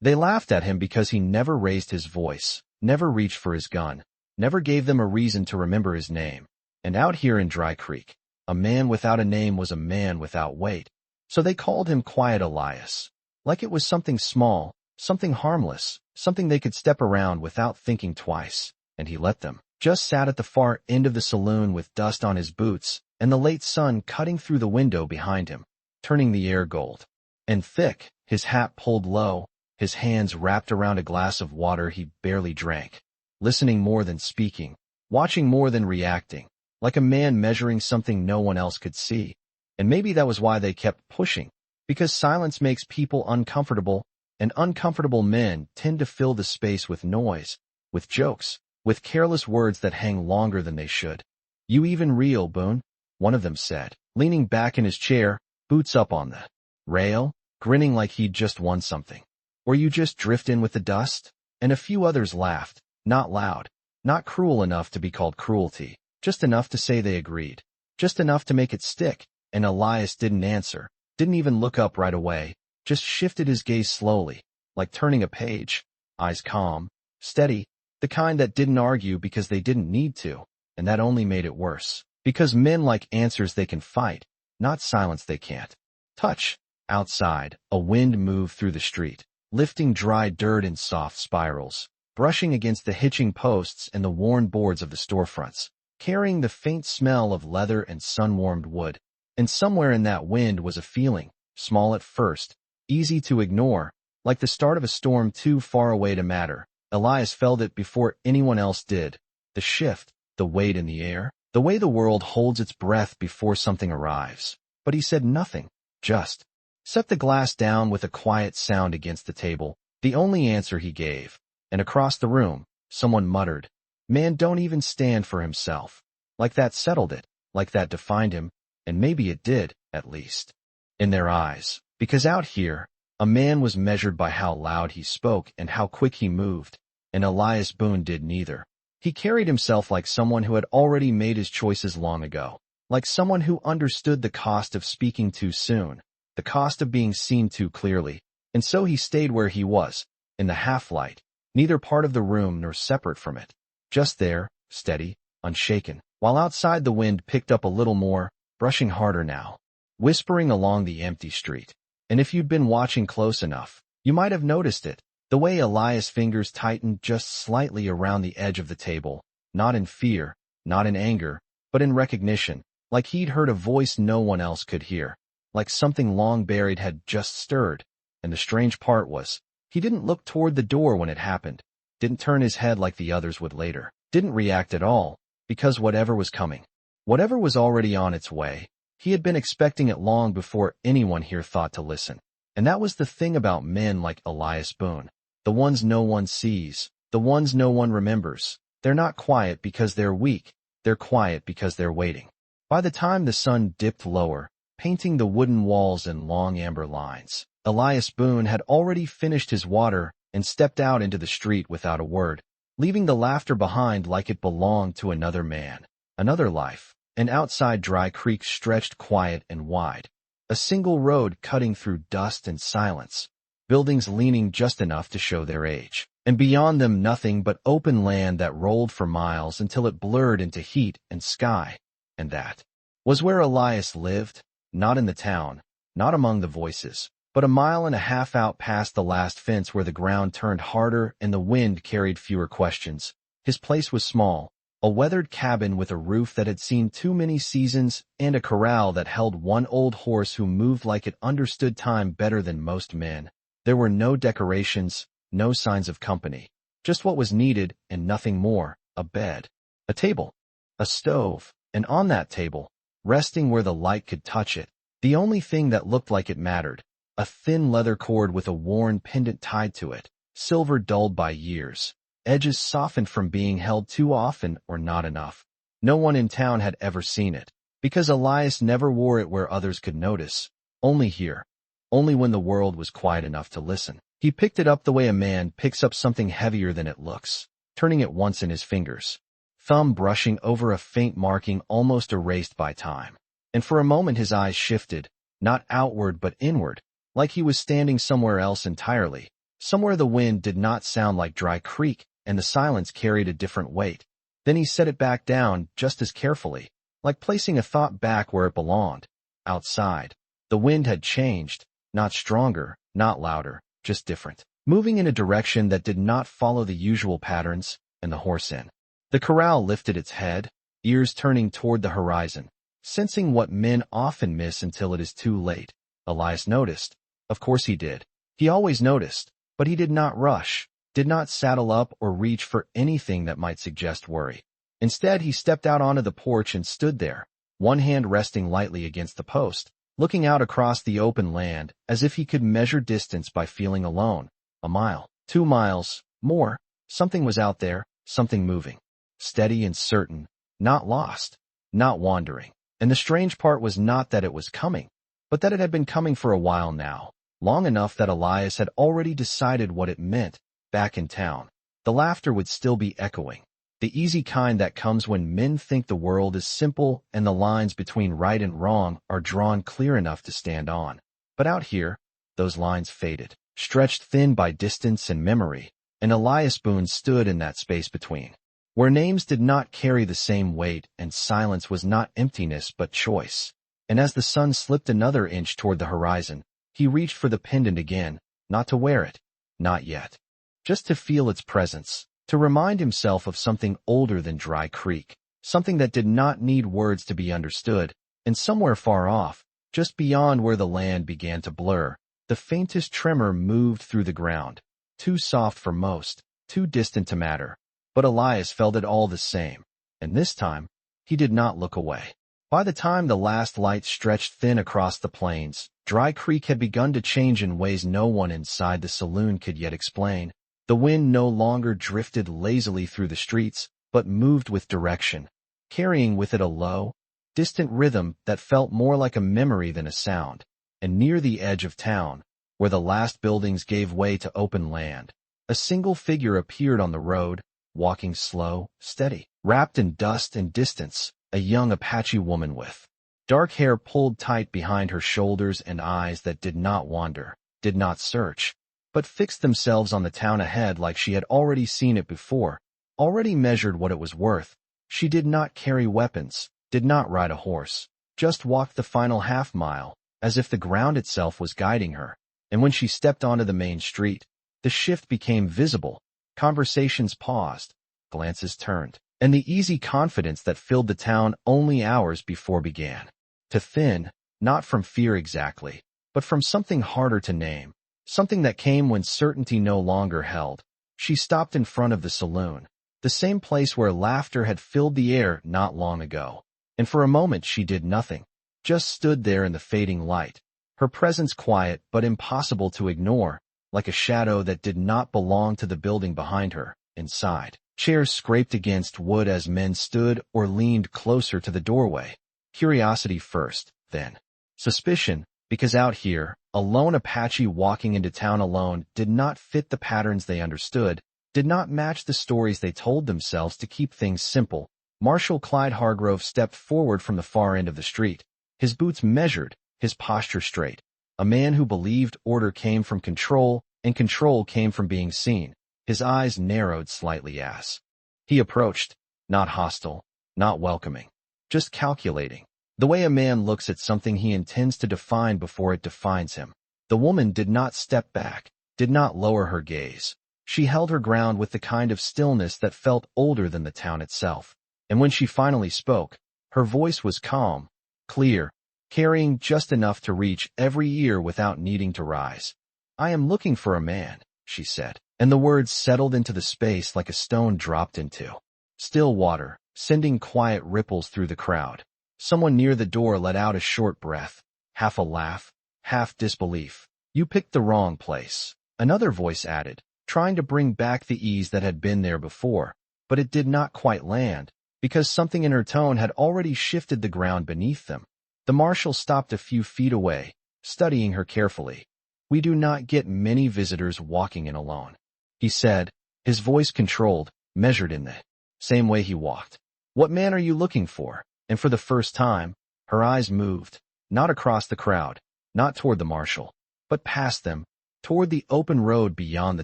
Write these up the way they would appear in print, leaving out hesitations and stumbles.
They laughed at him because he never raised his voice, never reached for his gun, never gave them a reason to remember his name. And out here in Dry Creek, a man without a name was a man without weight. So they called him Quiet Elias. Like it was something small, something harmless, something they could step around without thinking twice. And he let them. Just sat at the far end of the saloon with dust on his boots and the late sun cutting through the window behind him, turning the air gold and thick, his hat pulled low, his hands wrapped around a glass of water he barely drank, listening more than speaking, watching more than reacting, like a man measuring something no one else could see. And maybe that was why they kept pushing, because silence makes people uncomfortable, and uncomfortable men tend to fill the space with noise, with jokes, with careless words that hang longer than they should. You even real, Boone? One of them said, leaning back in his chair, boots up on the rail, grinning like he'd just won something. Or you just drift in with the dust? And a few others laughed, not loud, not cruel enough to be called cruelty, just enough to say they agreed, just enough to make it stick. And Elias didn't answer, didn't even look up right away, just shifted his gaze slowly, like turning a page, eyes calm, steady, the kind that didn't argue because they didn't need to, and that only made it worse, because men like answers they can fight, not silence they can't touch. Outside, a wind moved through the street, lifting dry dirt in soft spirals, brushing against the hitching posts and the worn boards of the storefronts, carrying the faint smell of leather and sun-warmed wood. And somewhere in that wind was a feeling, small at first, easy to ignore, like the start of a storm too far away to matter. Elias felt it before anyone else did. The shift, the weight in the air, the way the world holds its breath before something arrives. But he said nothing, just set the glass down with a quiet sound against the table, the only answer he gave. And across the room, someone muttered, "Man, don't even stand for himself." Like that settled it, like that defined him. And maybe it did, at least, in their eyes, because out here, a man was measured by how loud he spoke and how quick he moved, and Elias Boone did neither. He carried himself like someone who had already made his choices long ago, like someone who understood the cost of speaking too soon, the cost of being seen too clearly, and so he stayed where he was, in the half-light, neither part of the room nor separate from it, just there, steady, unshaken, while outside the wind picked up a little more, brushing harder now, whispering along the empty street. And if you'd been watching close enough, you might have noticed it, the way Elias' fingers tightened just slightly around the edge of the table, not in fear, not in anger, but in recognition, like he'd heard a voice no one else could hear, like something long buried had just stirred. And the strange part was, he didn't look toward the door when it happened, didn't turn his head like the others would later, didn't react at all, because whatever was coming, whatever was already on its way, he had been expecting it long before anyone here thought to listen. And that was the thing about men like Elias Boone, the ones no one sees, the ones no one remembers. They're not quiet because they're weak, they're quiet because they're waiting. By the time the sun dipped lower, painting the wooden walls in long amber lines, Elias Boone had already finished his water and stepped out into the street without a word, leaving the laughter behind like it belonged to another man, another life. And outside Dry Creek stretched quiet and wide, a single road cutting through dust and silence, buildings leaning just enough to show their age, and beyond them nothing but open land that rolled for miles until it blurred into heat and sky. And that was where Elias lived, not in the town, not among the voices, but a mile and a half out past the last fence where the ground turned harder and the wind carried fewer questions. His place was small, a weathered cabin with a roof that had seen too many seasons and a corral that held one old horse who moved like it understood time better than most men. There were no decorations, no signs of company, just what was needed and nothing more, a bed, a table, a stove, and on that table, resting where the light could touch it, the only thing that looked like it mattered, a thin leather cord with a worn pendant tied to it, silver dulled by years. Edges softened from being held too often or not enough. No one in town had ever seen it, because Elias never wore it where others could notice, only here, only when the world was quiet enough to listen. He picked it up the way a man picks up something heavier than it looks, turning it once in his fingers, thumb brushing over a faint marking almost erased by time. And for a moment his eyes shifted, not outward but inward, like he was standing somewhere else entirely, Somewhere the wind did not sound like Dry Creek, and the silence carried a different weight. Then he set it back down just as carefully, like placing a thought back where it belonged. Outside, the wind had changed, not stronger, not louder, just different, moving in a direction that did not follow the usual patterns, and the horse in the corral lifted its head, ears turning toward the horizon, sensing what men often miss until it is too late. Elias noticed. Of course he did. He always noticed, but he did not rush, did not saddle up or reach for anything that might suggest worry. Instead, he stepped out onto the porch and stood there, one hand resting lightly against the post, looking out across the open land as if he could measure distance by feeling alone. A mile, 2 miles, more. Something was out there, something moving. Steady and certain, not lost, not wandering. And the strange part was not that it was coming, but that it had been coming for a while now, long enough that Elias had already decided what it meant. Back in town, the laughter would still be echoing, the easy kind that comes when men think the world is simple and the lines between right and wrong are drawn clear enough to stand on. But out here, those lines faded, stretched thin by distance and memory, and Elias Boone stood in that space between, where names did not carry the same weight and silence was not emptiness but choice. And as the sun slipped another inch toward the horizon, he reached for the pendant again, not to wear it, not yet. Just to feel its presence, to remind himself of something older than Dry Creek, something that did not need words to be understood, and somewhere far off, just beyond where the land began to blur, the faintest tremor moved through the ground, too soft for most, too distant to matter. But Elias felt it all the same, and this time, he did not look away. By the time the last light stretched thin across the plains, Dry Creek had begun to change in ways no one inside the saloon could yet explain. The wind no longer drifted lazily through the streets, but moved with direction, carrying with it a low, distant rhythm that felt more like a memory than a sound. And near the edge of town, where the last buildings gave way to open land, a single figure appeared on the road, walking slow, steady, wrapped in dust and distance, a young Apache woman with dark hair pulled tight behind her shoulders and eyes that did not wander, did not search, but fixed themselves on the town ahead like she had already seen it before, already measured what it was worth. She did not carry weapons, did not ride a horse, just walked the final half-mile, as if the ground itself was guiding her. And when she stepped onto the main street, the shift became visible. Conversations paused, glances turned, and the easy confidence that filled the town only hours before began to thin, not from fear exactly, but from something harder to name, something that came when certainty no longer held. She stopped in front of the saloon, the same place where laughter had filled the air not long ago, and for a moment she did nothing, just stood there in the fading light, her presence quiet but impossible to ignore, like a shadow that did not belong to the building behind her. Inside, chairs scraped against wood as men stood or leaned closer to the doorway. Curiosity first, then suspicion, because out here, a lone Apache walking into town alone did not fit the patterns they understood, did not match the stories they told themselves to keep things simple. Marshal Clyde Hargrove stepped forward from the far end of the street, his boots measured, his posture straight. A man who believed order came from control, and control came from being seen. His eyes narrowed slightly as he approached, not hostile, not welcoming, just calculating. The way a man looks at something he intends to define before it defines him. The woman did not step back, did not lower her gaze. She held her ground with the kind of stillness that felt older than the town itself. And when she finally spoke, her voice was calm, clear, carrying just enough to reach every ear without needing to rise. "I am looking for a man," she said, and the words settled into the space like a stone dropped into still water, sending quiet ripples through the crowd. Someone near the door let out a short breath, half a laugh, half disbelief. "You picked the wrong place," another voice added, trying to bring back the ease that had been there before, but it did not quite land, because something in her tone had already shifted the ground beneath them. The marshal stopped a few feet away, studying her carefully. "We do not get many visitors walking in alone," he said, his voice controlled, measured in the same way he walked. "What man are you looking for?" And for the first time, her eyes moved, not across the crowd, not toward the marshal, but past them, toward the open road beyond the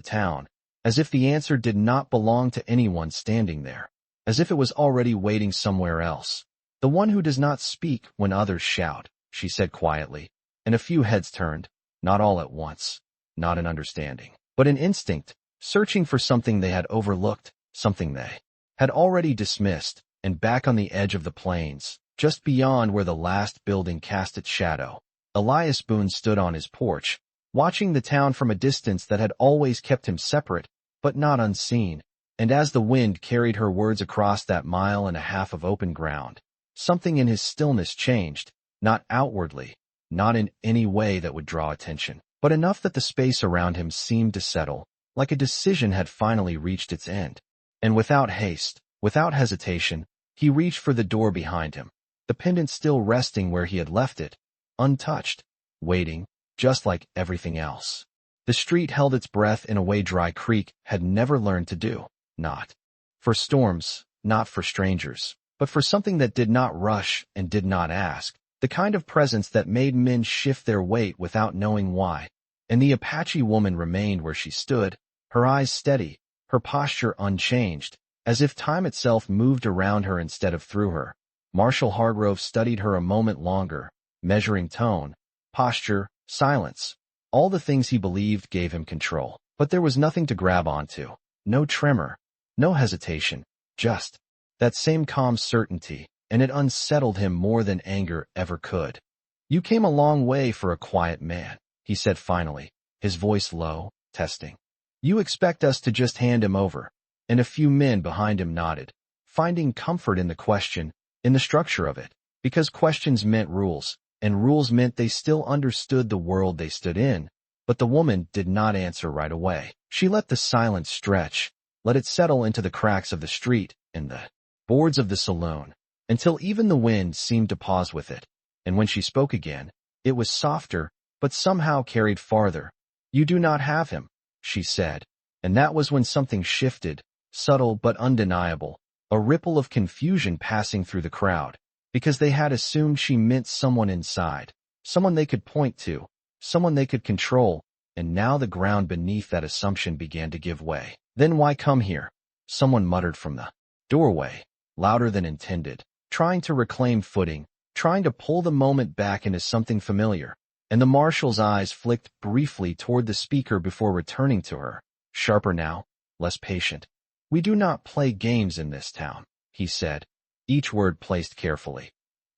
town, as if the answer did not belong to anyone standing there, as if it was already waiting somewhere else. "The one who does not speak when others shout," she said quietly, and a few heads turned, not all at once, not in understanding, but in instinct, searching for something they had overlooked, something they had already dismissed, and back on the edge of the plains, just beyond where the last building cast its shadow, Elias Boone stood on his porch, watching the town from a distance that had always kept him separate, but not unseen, and as the wind carried her words across that 1.5 miles of open ground, something in his stillness changed, not outwardly, not in any way that would draw attention, but enough that the space around him seemed to settle, like a decision had finally reached its end. And without haste, without hesitation, he reached for the door behind him, the pendant still resting where he had left it, untouched, waiting, just like everything else. The street held its breath in a way Dry Creek had never learned to do, not for storms, not for strangers, but for something that did not rush and did not ask, the kind of presence that made men shift their weight without knowing why. And the Apache woman remained where she stood, her eyes steady, her posture unchanged, as if time itself moved around her instead of through her. Marshal Hargrove studied her a moment longer, measuring tone, posture, silence. All the things he believed gave him control, but there was nothing to grab onto, no tremor, no hesitation, just that same calm certainty, and it unsettled him more than anger ever could. "You came a long way for a quiet man," he said finally, his voice low, testing. "You expect us to just hand him over?" And a few men behind him nodded, finding comfort in the question, in the structure of it, because questions meant rules, and rules meant they still understood the world they stood in. But the woman did not answer right away. She let the silence stretch, let it settle into the cracks of the street and the boards of the saloon, until even the wind seemed to pause with it. And when she spoke again, it was softer, but somehow carried farther. "You do not have him," she said, and that was when something shifted, subtle but undeniable, a ripple of confusion passing through the crowd, because they had assumed she meant someone inside, someone they could point to, someone they could control, and now the ground beneath that assumption began to give way. "Then why come here?" someone muttered from the doorway, louder than intended, trying to reclaim footing, trying to pull the moment back into something familiar. And the marshal's eyes flicked briefly toward the speaker before returning to her, sharper now, less patient. "We do not play games in this town," he said, each word placed carefully.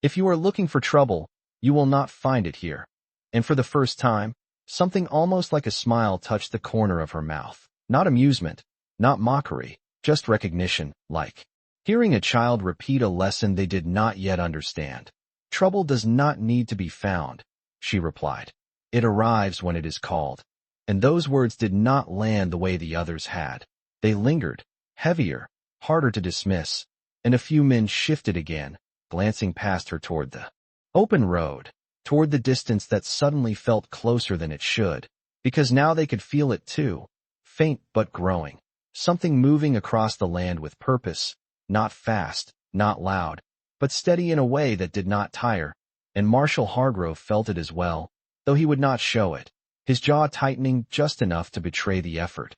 "If you are looking for trouble, you will not find it here." And for the first time, something almost like a smile touched the corner of her mouth. Not amusement, not mockery, just recognition, like hearing a child repeat a lesson they did not yet understand. "Trouble does not need to be found," she replied. "It arrives when it is called." And those words did not land the way the others had. They lingered, heavier, harder to dismiss, and a few men shifted again, glancing past her toward the open road, toward the distance that suddenly felt closer than it should, because now they could feel it too, faint but growing, something moving across the land with purpose, not fast, not loud, but steady in a way that did not tire. And Marshal Hargrove felt it as well, though he would not show it, his jaw tightening just enough to betray the effort.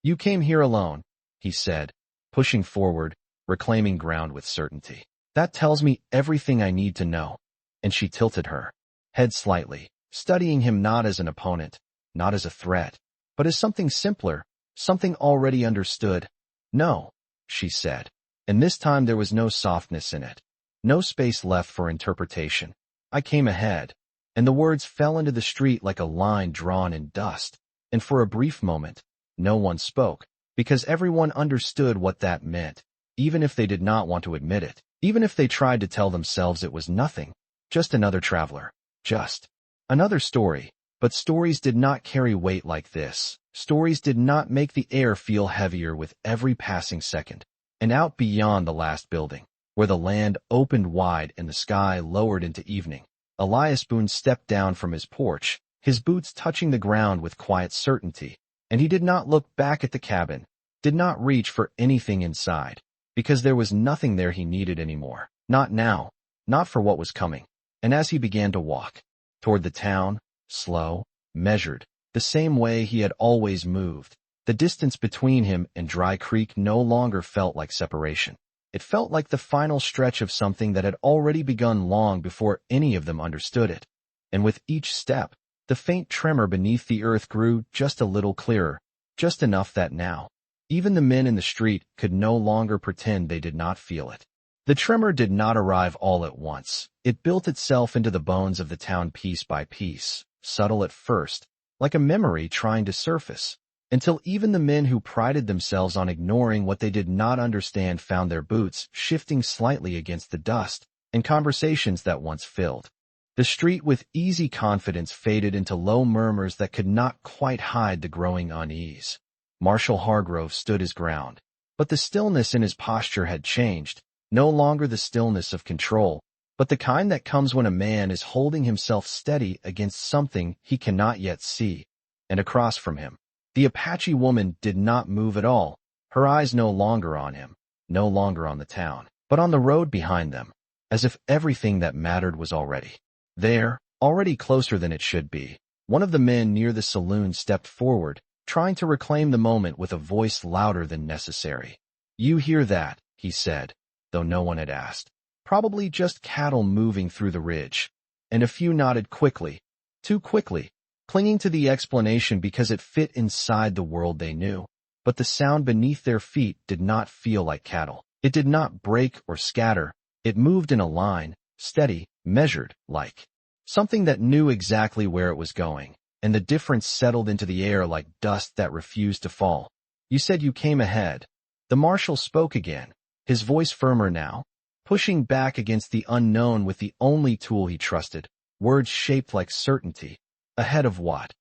"You came here alone," he said, pushing forward, reclaiming ground with certainty. "That tells me everything I need to know." And she tilted her head slightly, studying him not as an opponent, not as a threat, but as something simpler, something already understood. "No," she said, and this time there was no softness in it, no space left for interpretation. "I came ahead." And the words fell into the street like a line drawn in dust, and for a brief moment, no one spoke, because everyone understood what that meant, even if they did not want to admit it, even if they tried to tell themselves it was nothing, just another traveler, just another story. But stories did not carry weight like this. Stories did not make the air feel heavier with every passing second. And out beyond the last building, where the land opened wide and the sky lowered into evening, Elias Boone stepped down from his porch, his boots touching the ground with quiet certainty, and he did not look back at the cabin, did not reach for anything inside, because there was nothing there he needed anymore. Not now, not for what was coming. And as he began to walk toward the town, slow, measured, the same way he had always moved. The distance between him and Dry Creek no longer felt like separation. It felt like the final stretch of something that had already begun long before any of them understood it. And with each step, the faint tremor beneath the earth grew just a little clearer, just enough that now, even the men in the street could no longer pretend they did not feel it. The tremor did not arrive all at once. It built itself into the bones of the town piece by piece, subtle at first, like a memory trying to surface, until even the men who prided themselves on ignoring what they did not understand found their boots shifting slightly against the dust and conversations that once filled. The street with easy confidence faded into low murmurs that could not quite hide the growing unease. Marshal Hargrove stood his ground, but the stillness in his posture had changed, no longer the stillness of control, but the kind that comes when a man is holding himself steady against something he cannot yet see. And across from him, the Apache woman did not move at all, her eyes no longer on him, no longer on the town, but on the road behind them, as if everything that mattered was already there, already closer than it should be. One of the men near the saloon stepped forward, trying to reclaim the moment with a voice louder than necessary. "You hear that?" he said, though no one had asked. "Probably just cattle moving through the ridge." And a few nodded quickly, too quickly, clinging to the explanation because it fit inside the world they knew. But the sound beneath their feet did not feel like cattle. It did not break or scatter. It moved in a line, steady, measured, like something that knew exactly where it was going, and the difference settled into the air like dust that refused to fall. "You said you came ahead." The marshal spoke again, his voice firmer now, pushing back against the unknown with the only tool he trusted, words shaped like certainty. "Ahead of what?"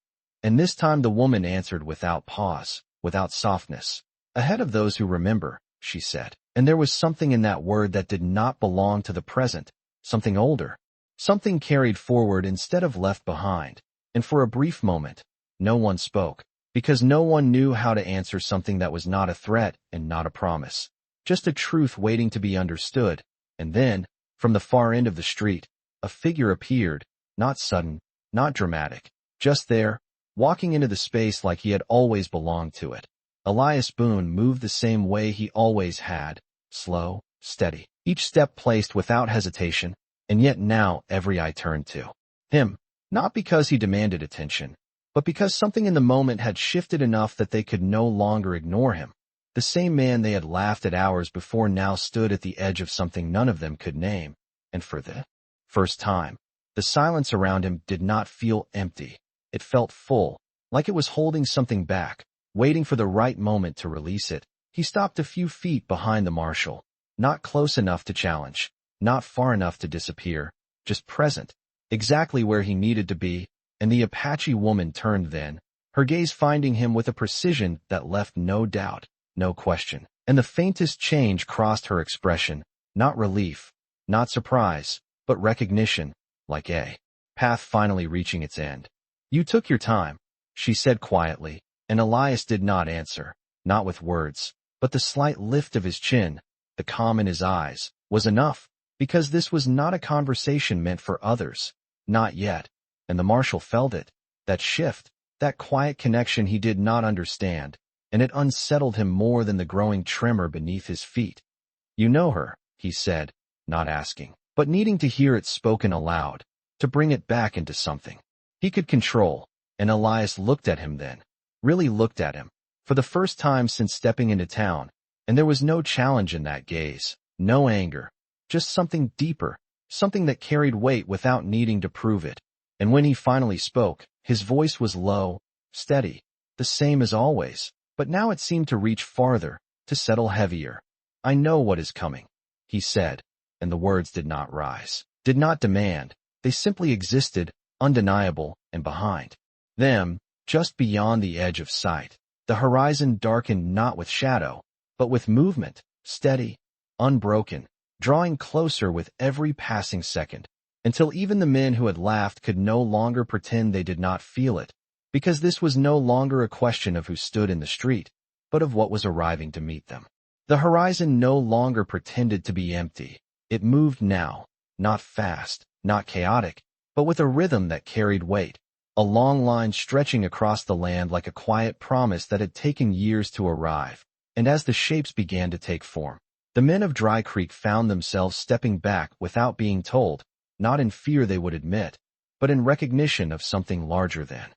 And this time the woman answered without pause, without softness. "Ahead of those who remember," she said. And there was something in that word that did not belong to the present, something older, something carried forward instead of left behind. And for a brief moment, no one spoke, because no one knew how to answer something that was not a threat and not a promise, just a truth waiting to be understood. And then, from the far end of the street, a figure appeared, not sudden, not dramatic, just there, walking into the space like he had always belonged to it. Elias Boone moved the same way he always had, slow, steady, each step placed without hesitation, and yet now every eye turned to him, not because he demanded attention, but because something in the moment had shifted enough that they could no longer ignore him. The same man they had laughed at hours before now stood at the edge of something none of them could name, and for the first time, the silence around him did not feel empty. It felt full, like it was holding something back, waiting for the right moment to release it. He stopped a few feet behind the marshal, not close enough to challenge, not far enough to disappear, just present, exactly where he needed to be, and the Apache woman turned then, her gaze finding him with a precision that left no doubt, no question, and the faintest change crossed her expression, not relief, not surprise, but recognition, like a path finally reaching its end. "You took your time," she said quietly, and Elias did not answer, not with words, but the slight lift of his chin, the calm in his eyes, was enough, because this was not a conversation meant for others, not yet, and the marshal felt it, that shift, that quiet connection he did not understand, and it unsettled him more than the growing tremor beneath his feet. "You know her," he said, not asking, but needing to hear it spoken aloud, to bring it back into something he could control. And Elias looked at him then, really looked at him, for the first time since stepping into town, and there was no challenge in that gaze, no anger, just something deeper, something that carried weight without needing to prove it. And when he finally spoke, his voice was low, steady, the same as always, but now it seemed to reach farther, to settle heavier. "I know what is coming," he said, and the words did not rise, did not demand, they simply existed, undeniable, and behind them, just beyond the edge of sight, the horizon darkened not with shadow, but with movement, steady, unbroken, drawing closer with every passing second, until even the men who had laughed could no longer pretend they did not feel it, because this was no longer a question of who stood in the street, but of what was arriving to meet them. The horizon no longer pretended to be empty. It moved now, not fast, not chaotic, but with a rhythm that carried weight, a long line stretching across the land like a quiet promise that had taken years to arrive. And as the shapes began to take form, the men of Dry Creek found themselves stepping back without being told, not in fear they would admit, but in recognition of something larger than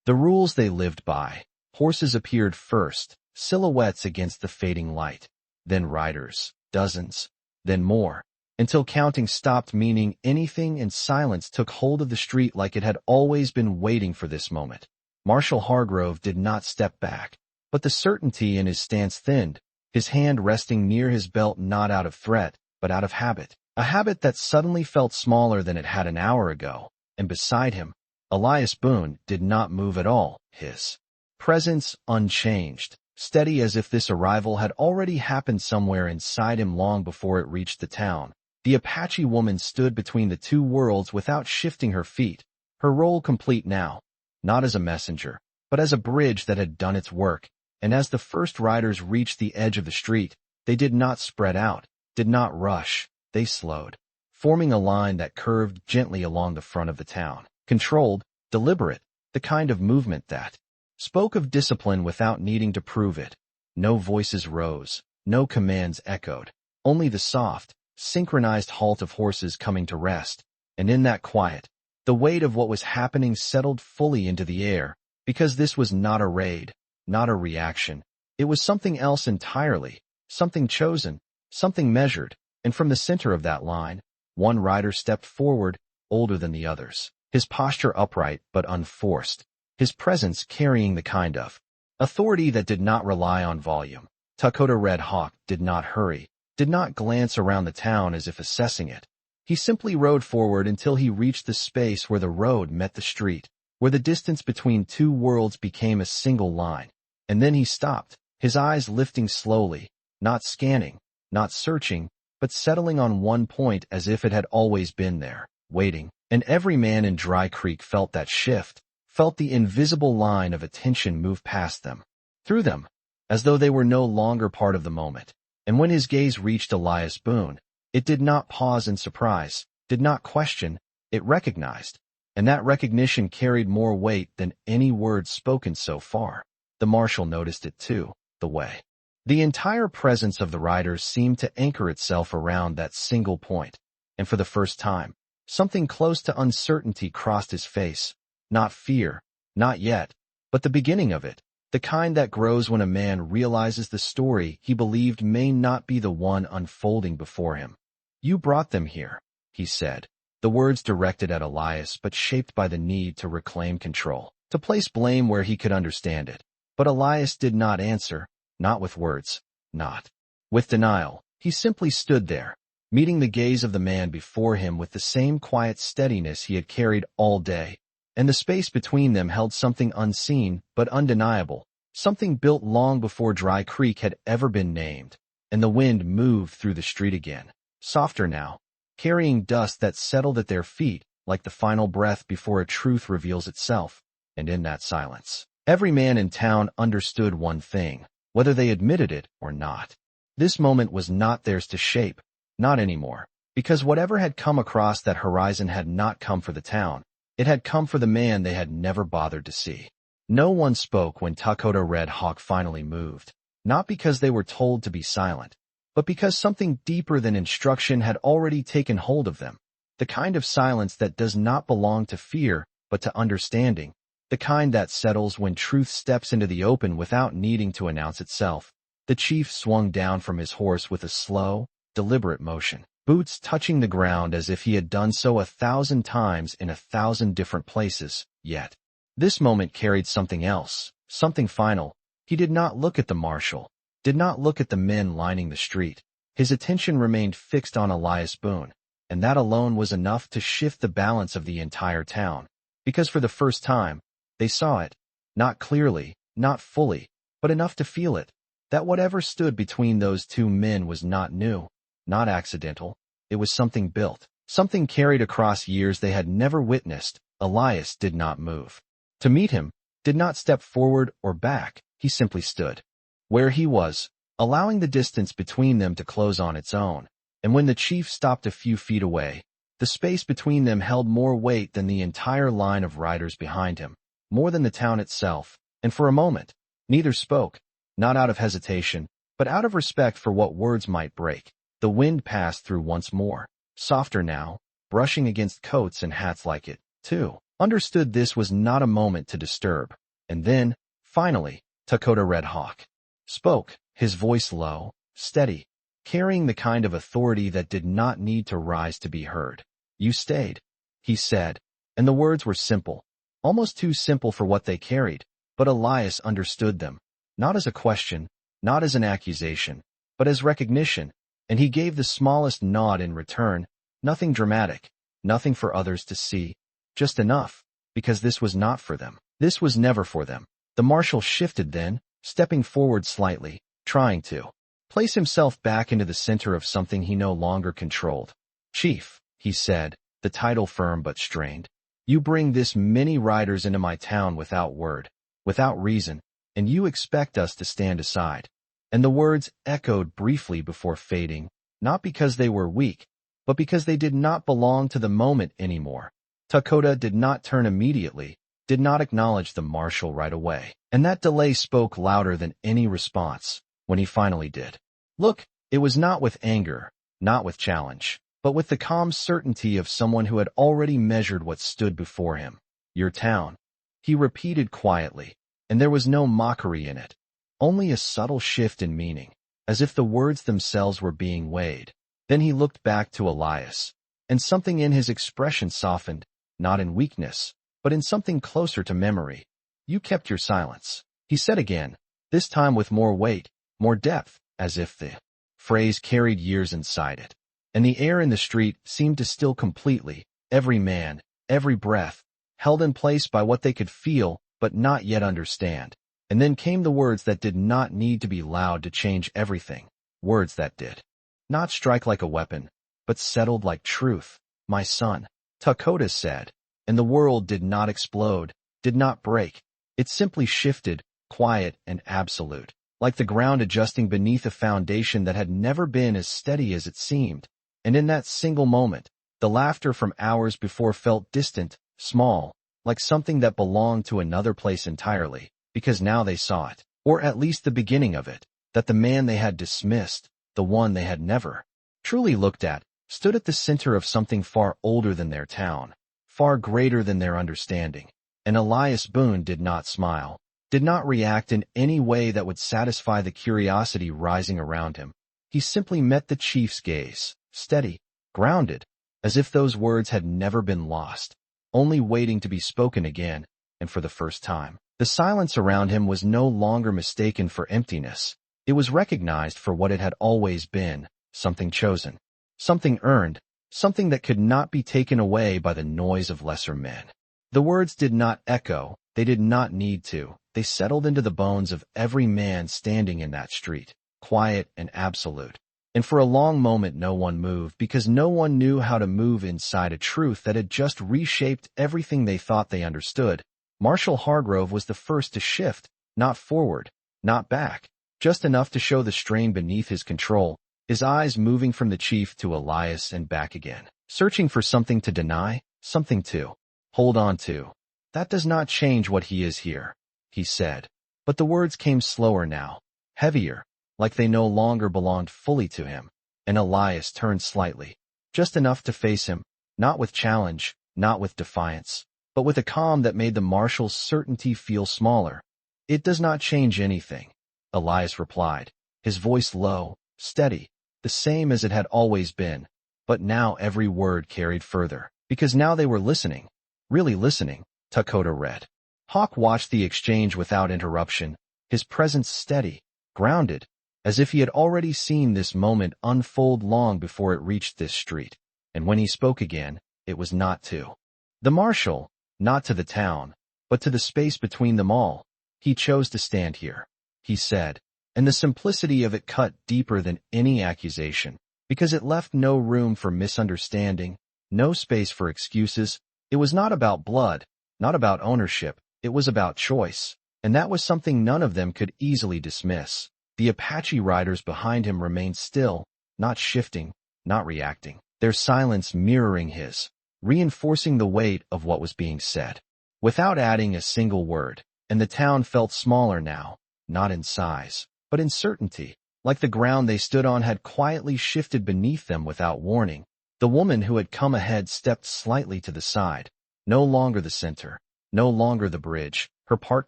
the rules they lived by. Horses appeared first, silhouettes against the fading light, then riders, dozens, then more, until counting stopped meaning anything and silence took hold of the street like it had always been waiting for this moment. Marshal Hargrove did not step back, but the certainty in his stance thinned, his hand resting near his belt not out of threat, but out of habit, a habit that suddenly felt smaller than it had an hour ago, and beside him, Elias Boone did not move at all, his presence unchanged, steady as if this arrival had already happened somewhere inside him long before it reached the town. The Apache woman stood between the two worlds without shifting her feet, her role complete now, not as a messenger, but as a bridge that had done its work. And as the first riders reached the edge of the street, they did not spread out, did not rush, they slowed, forming a line that curved gently along the front of the town. Controlled, deliberate, the kind of movement that spoke of discipline without needing to prove it. No voices rose, no commands echoed, only the soft, synchronized halt of horses coming to rest. And in that quiet, the weight of what was happening settled fully into the air, because this was not a raid, not a reaction. It was something else entirely, something chosen, something measured, and from the center of that line, one rider stepped forward, older than the others, his posture upright but unforced, his presence carrying the kind of authority that did not rely on volume. Takakota Red Hawk did not hurry, did not glance around the town as if assessing it. He simply rode forward until he reached the space where the road met the street, where the distance between two worlds became a single line. And then he stopped, his eyes lifting slowly, not scanning, not searching, but settling on one point as if it had always been there, waiting. And every man in Dry Creek felt that shift, felt the invisible line of attention move past them, through them, as though they were no longer part of the moment. And when his gaze reached Elias Boone, it did not pause in surprise, did not question, it recognized. And that recognition carried more weight than any words spoken so far. The marshal noticed it too, the way the entire presence of the riders seemed to anchor itself around that single point. And for the first time, something close to uncertainty crossed his face. Not fear, not yet, but the beginning of it, the kind that grows when a man realizes the story he believed may not be the one unfolding before him. "You brought them here," he said, the words directed at Elias but shaped by the need to reclaim control, to place blame where he could understand it. But Elias did not answer, not with words, not with denial. He simply stood there, meeting the gaze of the man before him with the same quiet steadiness he had carried all day. And the space between them held something unseen but undeniable, something built long before Dry Creek had ever been named. And the wind moved through the street again, softer now, carrying dust that settled at their feet like the final breath before a truth reveals itself. And in that silence, every man in town understood one thing, whether they admitted it or not. This moment was not theirs to shape, not anymore, because whatever had come across that horizon had not come for the town. It had come for the man they had never bothered to see. No one spoke when Takakota Red Hawk finally moved, not because they were told to be silent, but because something deeper than instruction had already taken hold of them. The kind of silence that does not belong to fear, but to understanding. The kind that settles when truth steps into the open without needing to announce itself. The chief swung down from his horse with a slow, deliberate motion, boots touching the ground as if he had done so 1,000 times in 1,000 different places. Yet, this moment carried something else, something final. He did not look at the marshal, did not look at the men lining the street. His attention remained fixed on Elias Boone, and that alone was enough to shift the balance of the entire town. Because for the first time, they saw it, not clearly, not fully, but enough to feel it, that whatever stood between those two men was not new, not accidental. It was something built, something carried across years they had never witnessed. Elias did not move to meet him, did not step forward or back. He simply stood where he was, allowing the distance between them to close on its own. And when the chief stopped a few feet away, The space between them held more weight than the entire line of riders behind him, more than the town itself, and for a moment, neither spoke, not out of hesitation, but out of respect for what words might break. The wind passed through once more, softer now, brushing against coats and hats like it, too. Understood this was not a moment to disturb. And then, finally, Takakota Red Hawk spoke, his voice low, steady, carrying the kind of authority that did not need to rise to be heard. You stayed, he said, and the words were simple, almost too simple for what they carried, but Elias understood them, not as a question, not as an accusation, but as recognition, and he gave the smallest nod in return, nothing dramatic, nothing for others to see, just enough, because this was not for them. This was never for them. The marshal shifted then, stepping forward slightly, trying to place himself back into the center of something he no longer controlled. Chief, he said, the title firm but strained. You bring this many riders into my town without word, without reason, and you expect us to stand aside. And the words echoed briefly before fading, not because they were weak, but because they did not belong to the moment anymore. Takakota did not turn immediately, did not acknowledge the marshal right away, and that delay spoke louder than any response when he finally did. Look, it was not with anger, not with challenge, but with the calm certainty of someone who had already measured what stood before him. Your town, he repeated quietly, and there was no mockery in it, only a subtle shift in meaning, as if the words themselves were being weighed. Then he looked back to Elias, and something in his expression softened, not in weakness, but in something closer to memory. You kept your silence, he said again, this time with more weight, more depth, as if the phrase carried years inside it. And the air in the street seemed to still completely, every man, every breath, held in place by what they could feel but not yet understand. And then came the words that did not need to be loud to change everything, words that did not strike like a weapon, but settled like truth. My son, Takakota said, and the world did not explode, did not break. It simply shifted, quiet and absolute, like the ground adjusting beneath a foundation that had never been as steady as it seemed. And in that single moment, the laughter from hours before felt distant, small, like something that belonged to another place entirely, because now they saw it, or at least the beginning of it, that the man they had dismissed, the one they had never truly looked at, stood at the center of something far older than their town, far greater than their understanding. And Elias Boone did not smile, did not react in any way that would satisfy the curiosity rising around him. He simply met the chief's gaze, steady, grounded, as if those words had never been lost, only waiting to be spoken again, and for the first time. The silence around him was no longer mistaken for emptiness. It was recognized for what it had always been, something chosen, something earned, something that could not be taken away by the noise of lesser men. The words did not echo, they did not need to. They settled into the bones of every man standing in that street, quiet and absolute. And for a long moment no one moved because no one knew how to move inside a truth that had just reshaped everything they thought they understood. Marshal Hargrove was the first to shift, not forward, not back, just enough to show the strain beneath his control, his eyes moving from the chief to Elias and back again, searching for something to deny, something to hold on to. That does not change what he is here, he said. But the words came slower now, heavier, like they no longer belonged fully to him, and Elias turned slightly, just enough to face him, not with challenge, not with defiance, but with a calm that made the marshal's certainty feel smaller. It does not change anything, Elias replied, his voice low, steady, the same as it had always been, but now every word carried further, because now they were listening, really listening. Takakota Red Hawk watched the exchange without interruption, his presence steady, grounded, as if he had already seen this moment unfold long before it reached this street. And when he spoke again, it was not to the marshal, not to the town, but to the space between them all. He chose to stand here, he said, and the simplicity of it cut deeper than any accusation, because it left no room for misunderstanding, no space for excuses. It was not about blood, not about ownership, it was about choice, and that was something none of them could easily dismiss. The Apache riders behind him remained still, not shifting, not reacting. their silence mirroring his, reinforcing the weight of what was being said. Without adding a single word, and the town felt smaller now, not in size, but in certainty, like the ground they stood on had quietly shifted beneath them without warning. The woman who had come ahead stepped slightly to the side, no longer the center, no longer the bridge, her part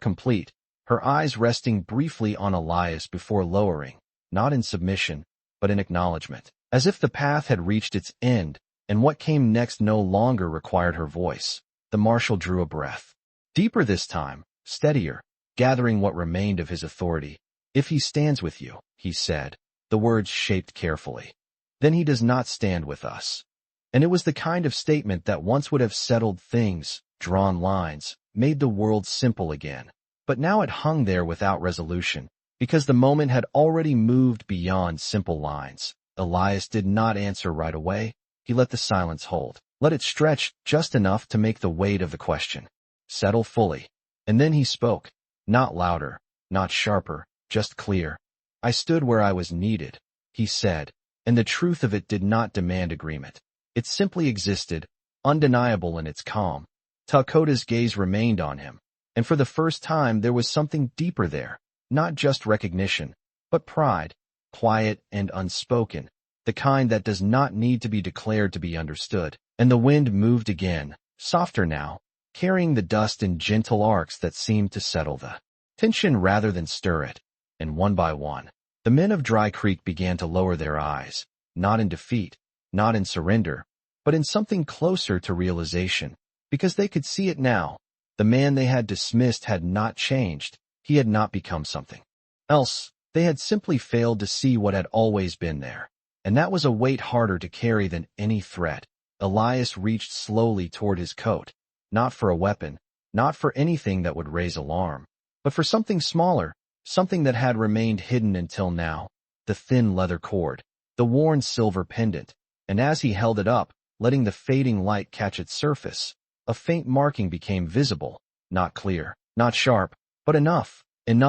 complete, her eyes resting briefly on Elias before lowering, not in submission, but in acknowledgment, as if the path had reached its end, and what came next no longer required her voice. The marshal drew a breath. Deeper this time, steadier, gathering what remained of his authority. "If he stands with you," he said, the words shaped carefully, "then he does not stand with us." And it was the kind of statement that once would have settled things, drawn lines, made the world simple again. But now it hung there without resolution, because the moment had already moved beyond simple lines. Elias did not answer right away. He let the silence hold, let it stretch just enough to make the weight of the question settle fully. And then he spoke, not louder, not sharper, just clear. "I stood where I was needed," he said, and the truth of it did not demand agreement. It simply existed, undeniable in its calm. Takota's gaze remained on him, and for the first time there was something deeper there, not just recognition, but pride, quiet and unspoken, the kind that does not need to be declared to be understood. And the wind moved again, softer now, carrying the dust in gentle arcs that seemed to settle the tension rather than stir it. And one by one, the men of Dry Creek began to lower their eyes, not in defeat, not in surrender, but in something closer to realization, because they could see it now. The man they had dismissed had not changed. He had not become something else. They had simply failed to see what had always been there. And that was a weight harder to carry than any threat. Elias reached slowly toward his coat, not for a weapon, not for anything that would raise alarm, but for something smaller, something that had remained hidden until now, the thin leather cord, the worn silver pendant, and as he held it up, letting the fading light catch its surface, a faint marking became visible, not clear, not sharp, but enough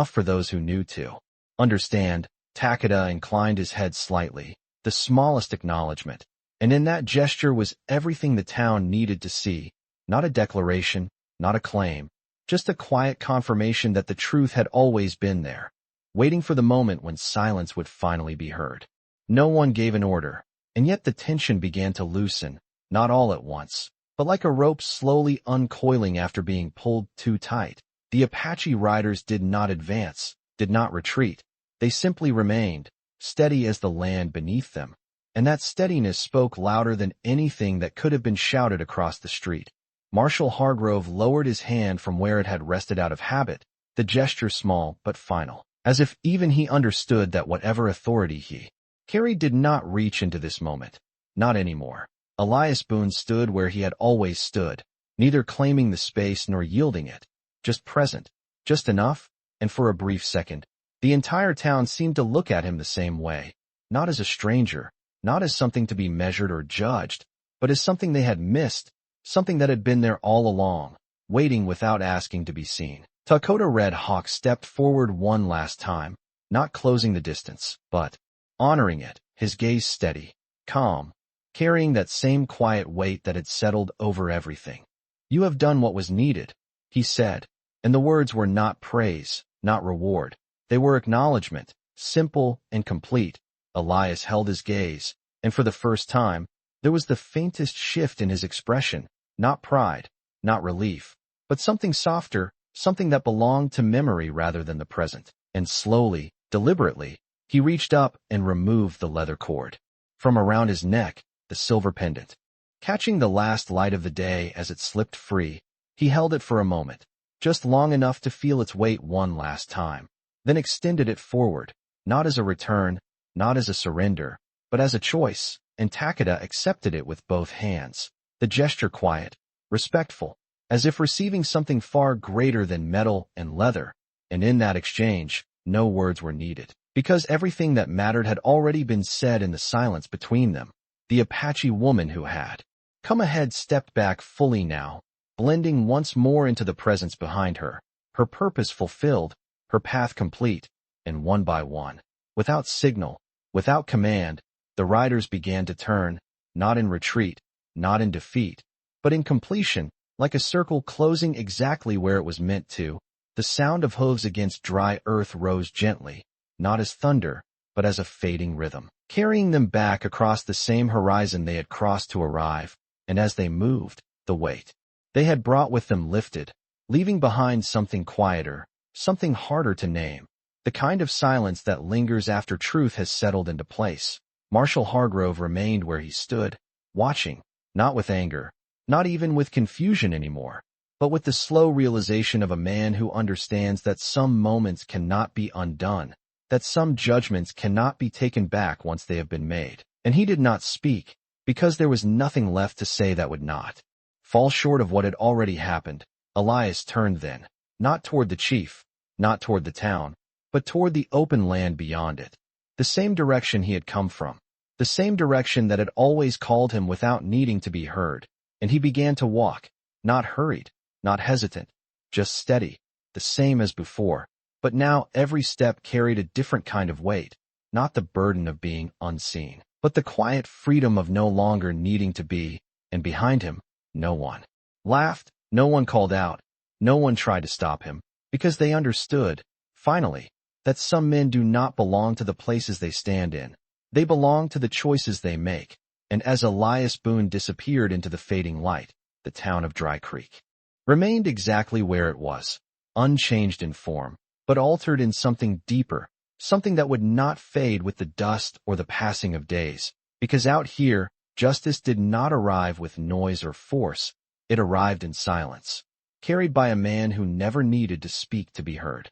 for those who knew to understand. Takakota inclined his head slightly, the smallest acknowledgment, and in that gesture was everything the town needed to see, not a declaration, not a claim, just a quiet confirmation that the truth had always been there, waiting for the moment when silence would finally be heard. No one gave an order, and yet the tension began to loosen, not all at once, but like a rope slowly uncoiling after being pulled too tight. The Apache riders did not advance, did not retreat. They simply remained, steady as the land beneath them, and that steadiness spoke louder than anything that could have been shouted across the street. Marshal Hargrove lowered his hand from where it had rested out of habit, the gesture small but final, as if even he understood that whatever authority he carried did not reach into this moment. Not anymore. Elias Boone stood where he had always stood, neither claiming the space nor yielding it, just present, just enough, and for a brief second, the entire town seemed to look at him the same way, not as a stranger, not as something to be measured or judged, but as something they had missed, something that had been there all along, waiting without asking to be seen. Takakota Red Hawk stepped forward one last time, not closing the distance, but honoring it, his gaze steady, calm, carrying that same quiet weight that had settled over everything. "You have done what was needed," he said, and the words were not praise, not reward. They were acknowledgment, simple and complete. Elias held his gaze, and for the first time, there was the faintest shift in his expression, not pride, not relief, but something softer, something that belonged to memory rather than the present. And slowly, deliberately, he reached up and removed the leather cord. From around his neck, the silver pendant. Catching the last light of the day as it slipped free, he held it for a moment, just long enough to feel its weight one last time, then extended it forward, not as a return, not as a surrender, but as a choice, and Takakota accepted it with both hands, the gesture quiet, respectful, as if receiving something far greater than metal and leather, and in that exchange, no words were needed, because everything that mattered had already been said in the silence between them. The Apache woman who had come ahead stepped back fully now, blending once more into the presence behind her, her purpose fulfilled, her path complete, and one by one, without signal, without command, the riders began to turn, not in retreat, not in defeat, but in completion, like a circle closing exactly where it was meant to. The sound of hooves against dry earth rose gently, not as thunder, but as a fading rhythm, carrying them back across the same horizon they had crossed to arrive, and as they moved, the weight they had brought with them lifted, leaving behind something quieter, something harder to name, the kind of silence that lingers after truth has settled into place. Marshal Hargrove remained where he stood, watching, not with anger, not even with confusion anymore, but with the slow realization of a man who understands that some moments cannot be undone, that some judgments cannot be taken back once they have been made. And he did not speak, because there was nothing left to say that would not fall short of what had already happened. Elias turned then, not toward the chief, not toward the town, but toward the open land beyond it, the same direction he had come from, the same direction that had always called him without needing to be heard. And he began to walk, not hurried, not hesitant, just steady, the same as before, but now every step carried a different kind of weight, not the burden of being unseen, but the quiet freedom of no longer needing to be, and behind him, no one laughed, no one called out, no one tried to stop him, because they understood, finally, that some men do not belong to the places they stand in, they belong to the choices they make. And as Elias Boone disappeared into the fading light, the town of Dry Creek remained exactly where it was, unchanged in form, but altered in something deeper, something that would not fade with the dust or the passing of days, because out here, justice did not arrive with noise or force, it arrived in silence, carried by a man who never needed to speak to be heard.